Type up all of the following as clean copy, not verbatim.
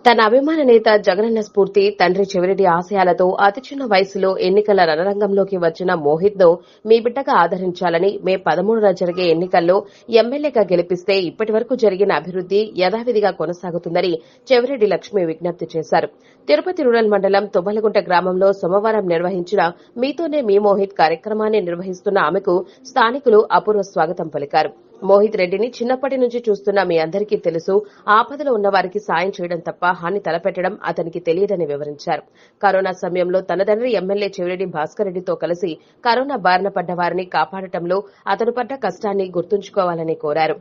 తన అభిమాన నేత జగనన్న స్ఫూర్తి, తండ్రి చెవిరెడ్డి ఆశయాలతో అతి చిన్న వయసులో ఎన్నికల రణరంగంలోకి వచ్చిన మోహిత్ ను మీ బిడ్డగా ఆదరించాలని మే 13న జరిగే ఎన్నికల్లో ఎమ్మెల్యేగా గెలిపిస్తే ఇప్పటి వరకు జరిగిన అభివృద్ది యథావిధిగా కొనసాగుతుందని చెవిరెడ్డి లక్ష్మి విజ్ఞప్తి చేశారు. తిరుపతి రూరల్ మండలం తుమ్మలగుంట గ్రామంలో సోమవారం నిర్వహించిన మీతోనే మీ మోహిత్ కార్యక్రమాన్ని నిర్వహిస్తున్న ఆమెకు స్థానికులు అపూర్వ స్వాగతం పలికారు. మోహిత్ రెడ్డిని చిన్నప్పటి నుంచి చూస్తున్న మీ అందరికీ తెలుసు. ఆపదలో ఉన్న వారికి సాయం చేయడం తప్ప హాని తలపెట్టడం అతనికి తెలియదని వివరించారు. కరోనా సమయంలో తన తండ్రి ఎమ్మెల్యే చెవిరెడ్డి భాస్కర్ రెడ్డితో కలిసి కరోనా బారిన పడ్డ వారిని కాపాడటంలో అతను పడ్డ కష్టాన్ని గుర్తుంచుకోవాలని కోరారు.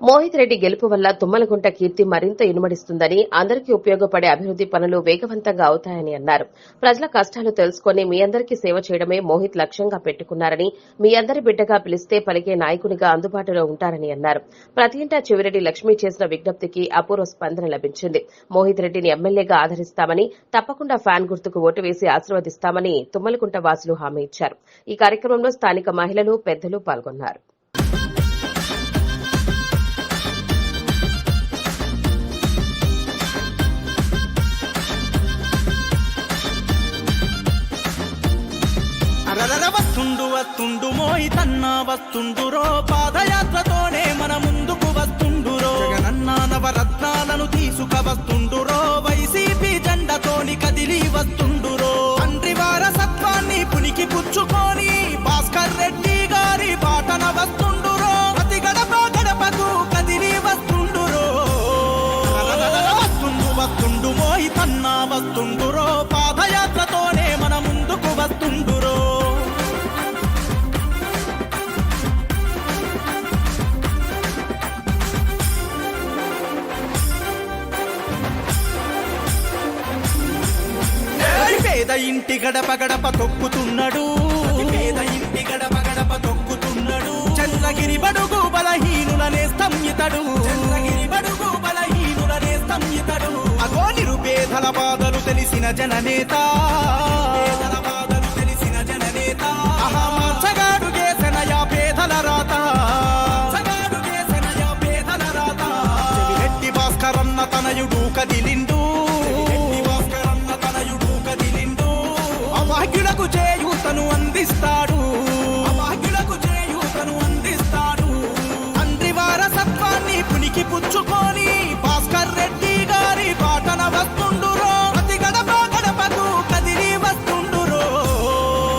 మోహిత్ రెడ్డి గెలుపు వల్ల తుమ్మలగుంట కీర్తి మరింత ఇనుమడిస్తుందని, అందరికీ ఉపయోగపడే అభివృద్ది పనులు వేగవంతంగా అవుతాయని అన్నారు. ప్రజల కష్టాలు తెలుసుకుని మీ అందరికీ సేవ చేయడమే మోహిత్ లక్ష్యంగా పెట్టుకున్నారని, మీ అందరి బిడ్డగా పిలిస్తే పలికే నాయకునిగా అందుబాటులో ఉంటారని అన్నారు. ప్రతి ఇంటా చెవిరెడ్డి లక్ష్మి చేసిన విజ్ఞప్తికి అపూర్వ స్పందన లభించింది. మోహిత్ రెడ్డిని ఎమ్మెల్యేగా ఆదరిస్తామని, తప్పకుండా ఫ్యాన్ గుర్తుకు ఓటు వేసి ఆశీర్వదిస్తామని తుమ్మలగుంట వాసులు హామీ ఇచ్చారు. ఈ కార్యక్రమంలో స్థానిక మహిళలు, పెద్దలు పాల్గొన్నారు. వస్తుండు వస్తుండు మోహితన్న వస్తుండురో, పాదయాత్రతోనే మన ముందుకు వస్తుండురో, జగనన్న నవరత్నాలను తీసుక వస్తుండురో, వైసీపీ జెండతోని కదిలి వస్తుండురో, తండ్రి వారసత్వాన్ని పునికి పుచ్చుకొని భాస్కర్ రెడ్డి గారి బాటన వస్తుండురో, ప్రతి గడప గడపకు కదిలి వస్తుండురో, వస్తుండు వస్తుండు మోహితన్న వస్తుండురో, పాదయాత్రతోనే మన ముందుకు వస్తుండురో. పేద ఇంటి గడప గడప తొక్కుతున్నాడు, పేద ఇంటి గడప గడప తొక్కుతున్నాడు, చంద్రగిరి బడుగు బలహీనులనే స్తంభితడు, చంద్రగిరి బడుగు బలహీనులనే స్తంభితడు, అగో నిరుపేదల బాధలు తెలిసిన జననేత, పేదల బాధలు తెలిసిన జననేత, మార్చగాడు చేసనయా పేదల రాత, మార్చగాడు చేసనయా పేదల రాత, చెవిరెడ్డి భాస్కరన్న తనయుడు కదిలిండు, భాగ్యులకు చేయూతను అందిస్తాడు.